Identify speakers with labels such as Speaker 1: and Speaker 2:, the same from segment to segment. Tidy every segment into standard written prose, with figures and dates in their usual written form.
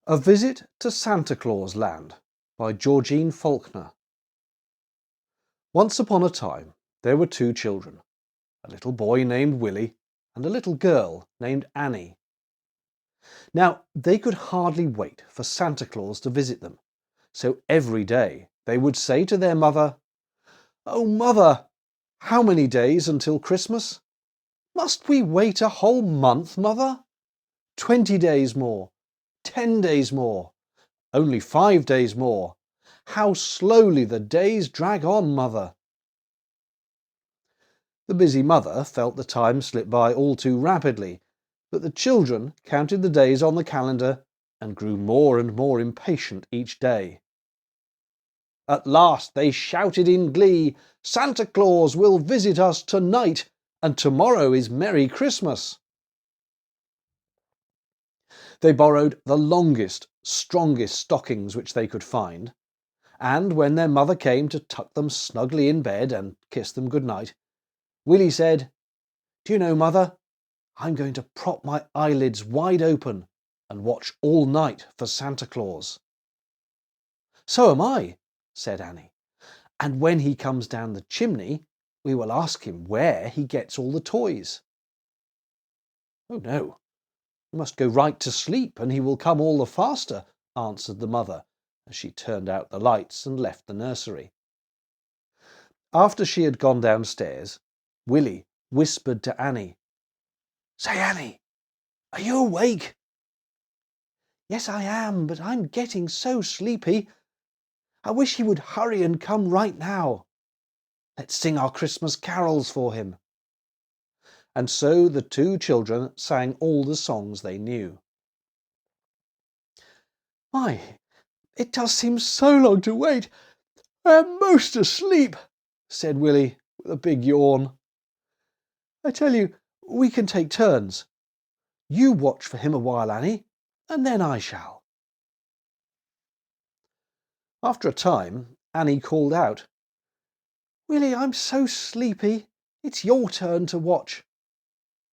Speaker 1: A Visit to Santa Claus Land by Georgene Faulkner. Once upon a time there were two children, a little boy named Willie and a little girl named Annie. Now they could hardly wait for Santa Claus to visit them, so every day they would say to their mother, "Oh, Mother, how many days until Christmas? Must we wait a whole month, Mother? 20 days more, 10 days more. Only 5 days more. How slowly the days drag on, Mother." The busy mother felt the time slip by all too rapidly, but the children counted the days on the calendar and grew more and more impatient each day. At last they shouted in glee, "Santa Claus will visit us tonight, and tomorrow is Merry Christmas." They borrowed the longest, strongest stockings which they could find, and when their mother came to tuck them snugly in bed and kiss them good night, Willie said, "Do you know, Mother, I'm going to prop my eyelids wide open and watch all night for Santa Claus." "So am I," said Annie, "and when he comes down the chimney, we will ask him where he gets all the toys." "Oh no, you must go right to sleep and he will come all the faster," answered the mother as she turned out the lights and left the nursery. After she had gone downstairs, Willie whispered to Annie, "Say, Annie, are you awake?" "Yes, I am, but I'm getting so sleepy. I wish he would hurry and come right now. Let's sing our Christmas carols for him." And so the two children sang all the songs they knew. "My, it does seem so long to wait. I am most asleep," said Willie with a big yawn. "I tell you, we can take turns. You watch for him a while, Annie, and then I shall." After a time, Annie called out, "Willie, I'm so sleepy. It's your turn to watch."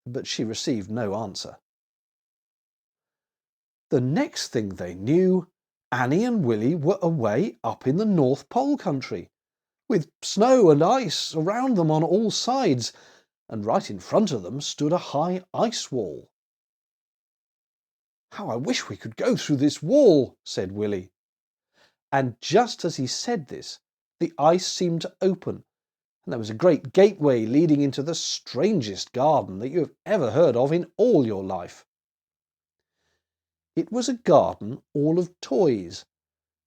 Speaker 1: But she received no answer. The next thing they knew, Annie and Willie were away up in the North Pole country, with snow and ice around them on all sides, and right in front of them stood a high ice wall. "How I wish we could go through this wall," said Willie. And just as he said this, the ice seemed to open, and there was a great gateway leading into the strangest garden that you have ever heard of in all your life. It was a garden all of toys,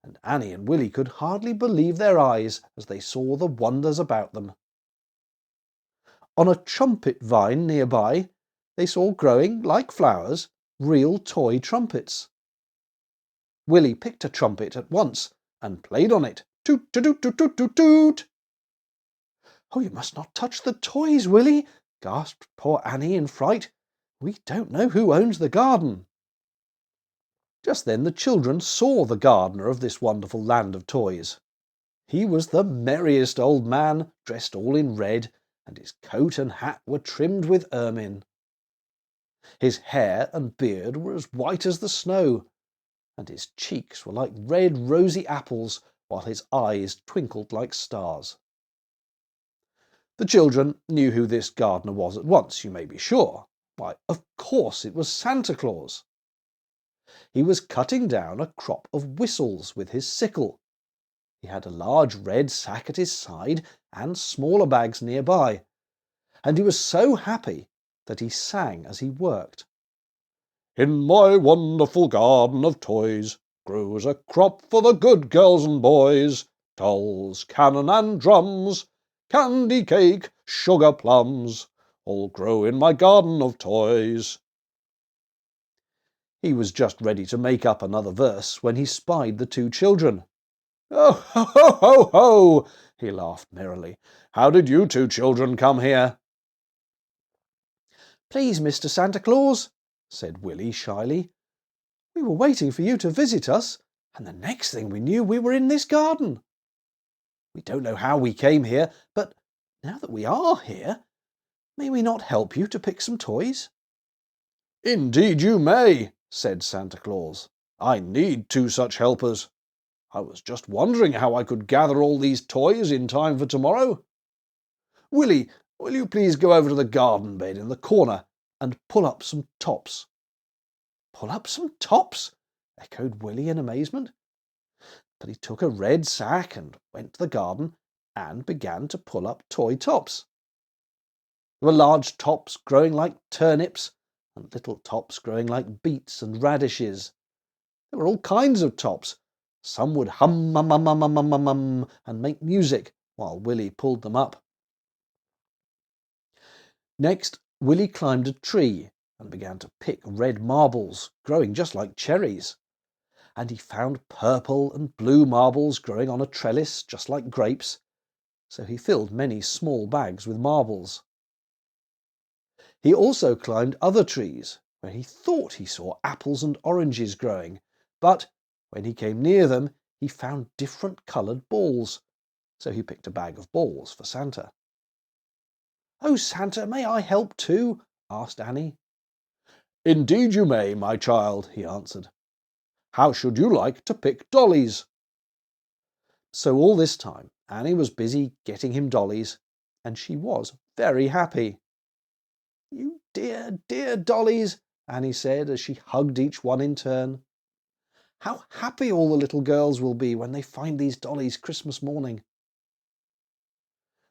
Speaker 1: and Annie and Willie could hardly believe their eyes as they saw the wonders about them. On a trumpet vine nearby, they saw growing, like flowers, real toy trumpets. Willie picked a trumpet at once and played on it. Toot, toot, toot, toot, toot, toot. "Oh, you must not touch the toys, Willie," gasped poor Annie in fright. "We don't know who owns the garden." Just then the children saw the gardener of this wonderful land of toys. He was the merriest old man, dressed all in red, and his coat and hat were trimmed with ermine. His hair and beard were as white as the snow, and his cheeks were like red rosy apples, while his eyes twinkled like stars. The children knew who this gardener was at once, you may be sure. Why, of course it was Santa Claus. He was cutting down a crop of whistles with his sickle. He had a large red sack at his side and smaller bags nearby, and he was so happy that he sang as he worked. "In my wonderful garden of toys grows a crop for the good girls and boys, dolls, cannon and drums, candy cake, sugar plums, all grow in my garden of toys." He was just ready to make up another verse when he spied the two children. "Oh, ho, ho, ho, ho!" he laughed merrily. "How did you two children come here?" "Please, Mr. Santa Claus," said Willie shyly, "we were waiting for you to visit us, and the next thing we knew we were in this garden. We don't know how we came here, but now that we are here, may we not help you to pick some toys?" "Indeed you may," said Santa Claus. I need 2 such helpers. I was just wondering how I could gather all these toys in time for tomorrow. Willie, will you please go over to the garden bed in the corner and pull up some tops?" "Pull up some tops?" echoed Willie in amazement. But he took a red sack and went to the garden and began to pull up toy tops. There were large tops growing like turnips and little tops growing like beets and radishes. There were all kinds of tops. Some would hum, hum, hum, hum, hum, hum, hum, hum, and make music while Willie pulled them up. Next, Willie climbed a tree and began to pick red marbles, growing just like cherries. And he found purple and blue marbles growing on a trellis, just like grapes. So he filled many small bags with marbles. He also climbed other trees, where he thought he saw apples and oranges growing, but when he came near them, he found different coloured balls, so he picked a bag of balls for Santa. "Oh, Santa, may I help too?" asked Annie. "Indeed you may, my child," he answered. "How should you like to pick dollies?" So all this time, Annie was busy getting him dollies, and she was very happy. "You dear, dear dollies," Annie said as she hugged each one in turn. "How happy all the little girls will be when they find these dollies Christmas morning."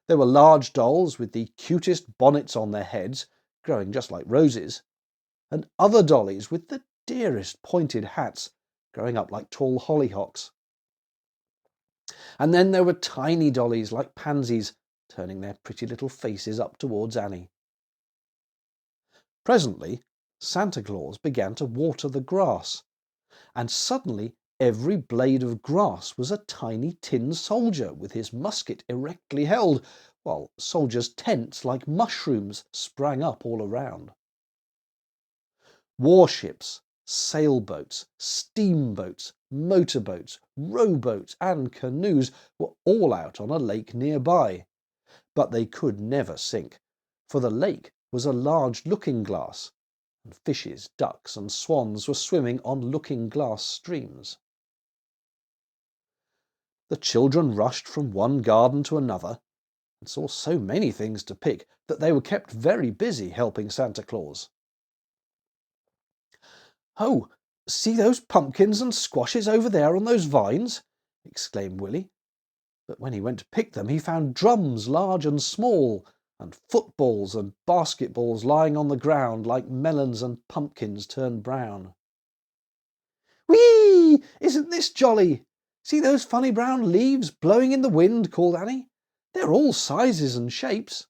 Speaker 1: There were large dolls with the cutest bonnets on their heads, growing just like roses, and other dollies with the dearest pointed hats, growing up like tall hollyhocks. And then there were tiny dollies like pansies, turning their pretty little faces up towards Annie. Presently, Santa Claus began to water the grass, and suddenly every blade of grass was a tiny tin soldier with his musket erectly held, while soldiers' tents like mushrooms sprang up all around. Warships, sailboats, steamboats, motorboats, rowboats and canoes were all out on a lake nearby, but they could never sink, for the lake was a large looking-glass, and fishes, ducks and swans were swimming on looking-glass streams. The children rushed from one garden to another and saw so many things to pick that they were kept very busy helping Santa Claus. "Oh, see those pumpkins and squashes over there on those vines!" exclaimed Willie. But when he went to pick them, he found drums large and small, and footballs and basketballs lying on the ground like melons and pumpkins turned brown. "Whee! Isn't this jolly? See those funny brown leaves blowing in the wind," called Annie. "They're all sizes and shapes."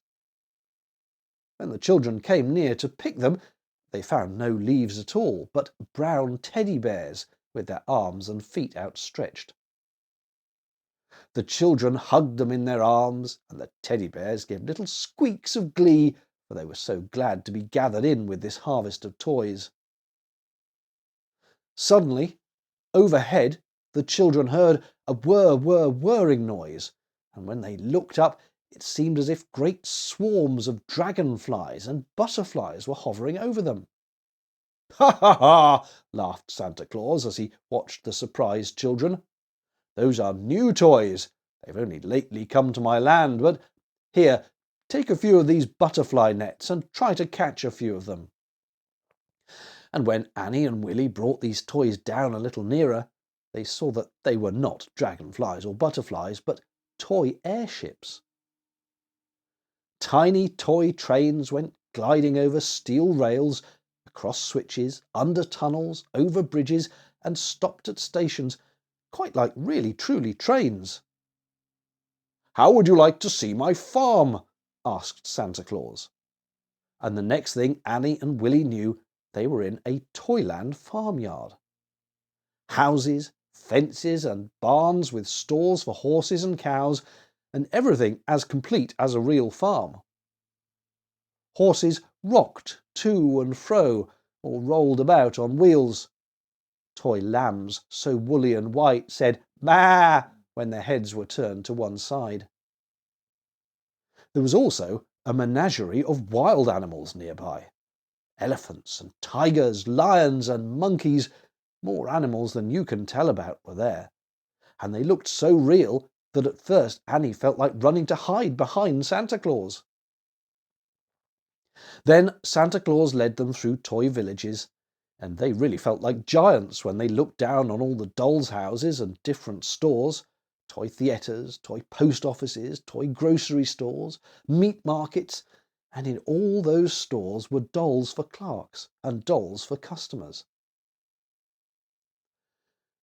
Speaker 1: When the children came near to pick them, they found no leaves at all, but brown teddy bears with their arms and feet outstretched. The children hugged them in their arms, and the teddy bears gave little squeaks of glee, for they were so glad to be gathered in with this harvest of toys. Suddenly, overhead, the children heard a whirring noise, and when they looked up, it seemed as if great swarms of dragonflies and butterflies were hovering over them. "Ha, ha, ha!" laughed Santa Claus as he watched the surprised children. "Those are new toys. They've only lately come to my land, but here, take a few of these butterfly nets and try to catch a few of them." And when Annie and Willie brought these toys down a little nearer, they saw that they were not dragonflies or butterflies, but toy airships. Tiny toy trains went gliding over steel rails, across switches, under tunnels, over bridges, and stopped at stations, quite like really truly trains. "How would you like to see my farm?" asked Santa Claus. And the next thing Annie and Willie knew, they were in a Toyland farmyard. Houses, fences and barns with stalls for horses and cows, and everything as complete as a real farm. Horses rocked to and fro, or rolled about on wheels. Toy lambs, so woolly and white, said "Maa" when their heads were turned to one side. There was also a menagerie of wild animals nearby. Elephants and tigers, lions and monkeys, More animals than you can tell about were there, and they looked so real that at first Annie felt like running to hide behind Santa Claus. Then Santa Claus led them through toy villages, and they really felt like giants when they looked down on all the dolls' houses and different stores, toy theatres, toy post offices, toy grocery stores, meat markets, and in all those stores were dolls for clerks and dolls for customers.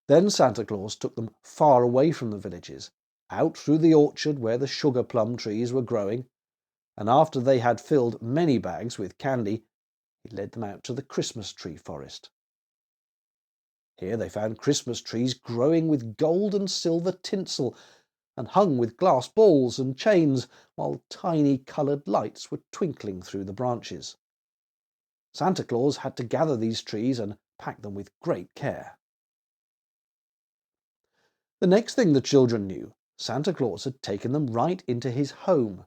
Speaker 1: Then Santa Claus took them far away from the villages, out through the orchard where the sugar plum trees were growing, and after they had filled many bags with candy, he led them out to the Christmas tree forest. Here they found Christmas trees growing with gold and silver tinsel and hung with glass balls and chains, while tiny coloured lights were twinkling through the branches. Santa Claus had to gather these trees and pack them with great care. The next thing the children knew, Santa Claus had taken them right into his home.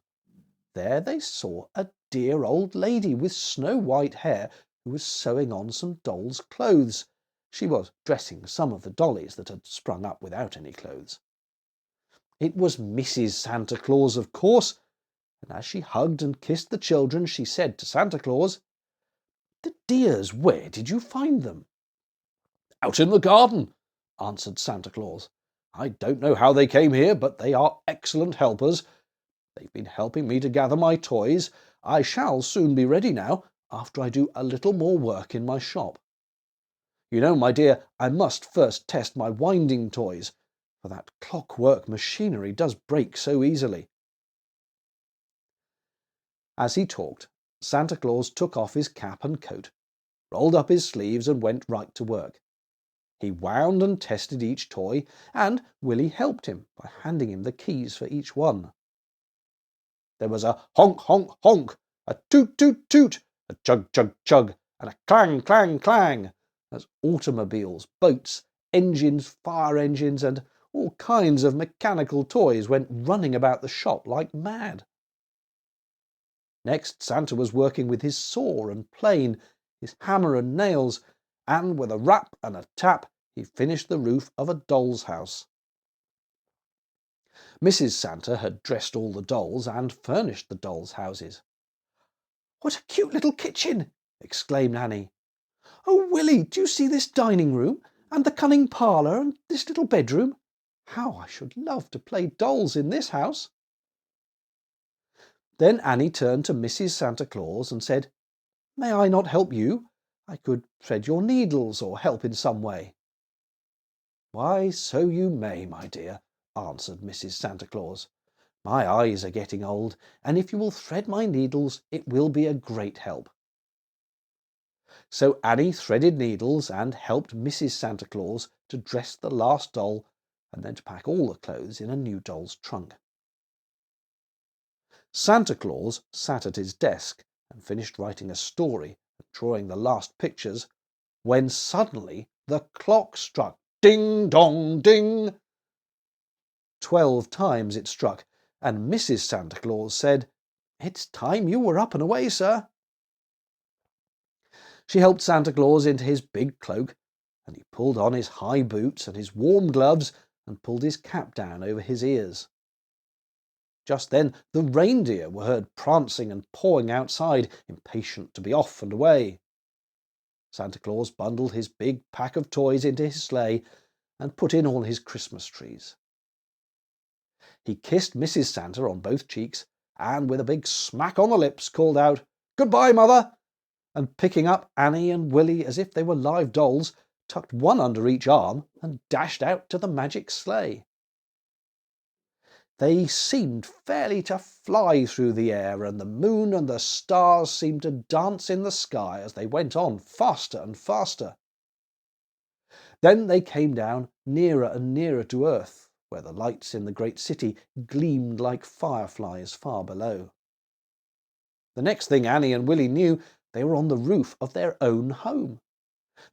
Speaker 1: There they saw a dear old lady with snow-white hair who was sewing on some dolls' clothes. She was dressing some of the dollies that had sprung up without any clothes. It was Mrs. Santa Claus, of course, and as she hugged and kissed the children, she said to Santa Claus, "The dears, where did you find them?" "Out in the garden," answered Santa Claus. "I don't know how they came here, but they are excellent helpers. They've been helping me to gather my toys. I shall soon be ready now, after I do a little more work in my shop. You know, my dear, I must first test my winding toys, for that clockwork machinery does break so easily." As he talked, Santa Claus took off his cap and coat, rolled up his sleeves, and went right to work. He wound and tested each toy, and Willie helped him by handing him the keys for each one. There was a honk, honk, honk, a toot, toot, toot, a chug, chug, chug, and a clang, clang, clang, as automobiles, boats, engines, fire engines, and all kinds of mechanical toys went running about the shop like mad. Next, Santa was working with his saw and plane, his hammer and nails, and with a rap and a tap, he finished the roof of a doll's house. Mrs. Santa had dressed all the dolls and furnished the dolls' houses. "What a cute little kitchen!" exclaimed Annie. "Oh, Willie, do you see this dining room, and the cunning parlour, and this little bedroom? How I should love to play dolls in this house!" Then Annie turned to Mrs. Santa Claus and said, "May I not help you? I could thread your needles or help in some way." "Why, so you may, my dear," answered Mrs. Santa Claus. "My eyes are getting old, and if you will thread my needles, it will be a great help." So Annie threaded needles and helped Mrs. Santa Claus to dress the last doll and then to pack all the clothes in a new doll's trunk. Santa Claus sat at his desk and finished writing a story and drawing the last pictures, when suddenly the clock struck. Ding, dong, ding! 12 times it struck, and Mrs. Santa Claus said, "It's time you were up and away, sir." She helped Santa Claus into his big cloak, and he pulled on his high boots and his warm gloves and pulled his cap down over his ears. Just then the reindeer were heard prancing and pawing outside, impatient to be off and away. Santa Claus bundled his big pack of toys into his sleigh and put in all his Christmas trees. He kissed Mrs. Santa on both cheeks and with a big smack on the lips called out, "Goodbye, Mother," and picking up Annie and Willie as if they were live dolls, tucked one under each arm and dashed out to the magic sleigh. They seemed fairly to fly through the air, and the moon and the stars seemed to dance in the sky as they went on faster and faster. Then they came down nearer and nearer to earth, where the lights in the great city gleamed like fireflies far below. The next thing Annie and Willie knew, they were on the roof of their own home.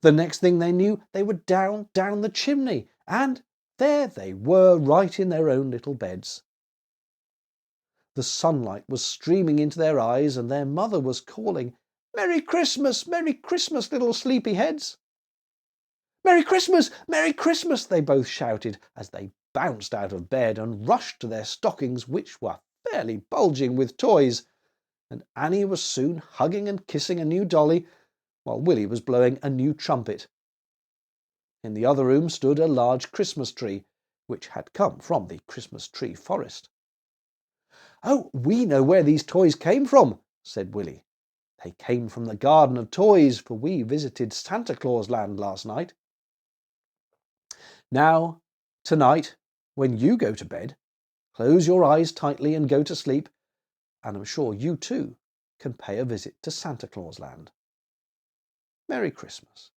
Speaker 1: The next thing they knew, they were down the chimney, and there they were, right in their own little beds. The sunlight was streaming into their eyes, and their mother was calling, "Merry Christmas, little sleepyheads!" "Merry Christmas! Merry Christmas!" they both shouted as they bounced out of bed and rushed to their stockings, which were fairly bulging with toys. And Annie was soon hugging and kissing a new dolly, while Willie was blowing a new trumpet. In the other room stood a large Christmas tree, which had come from the Christmas tree forest. "Oh, we know where these toys came from," said Willie. "They came from the garden of toys, for we visited Santa Claus Land last night. Now, tonight, when you go to bed, close your eyes tightly and go to sleep, and I'm sure you too can pay a visit to Santa Claus Land. Merry Christmas."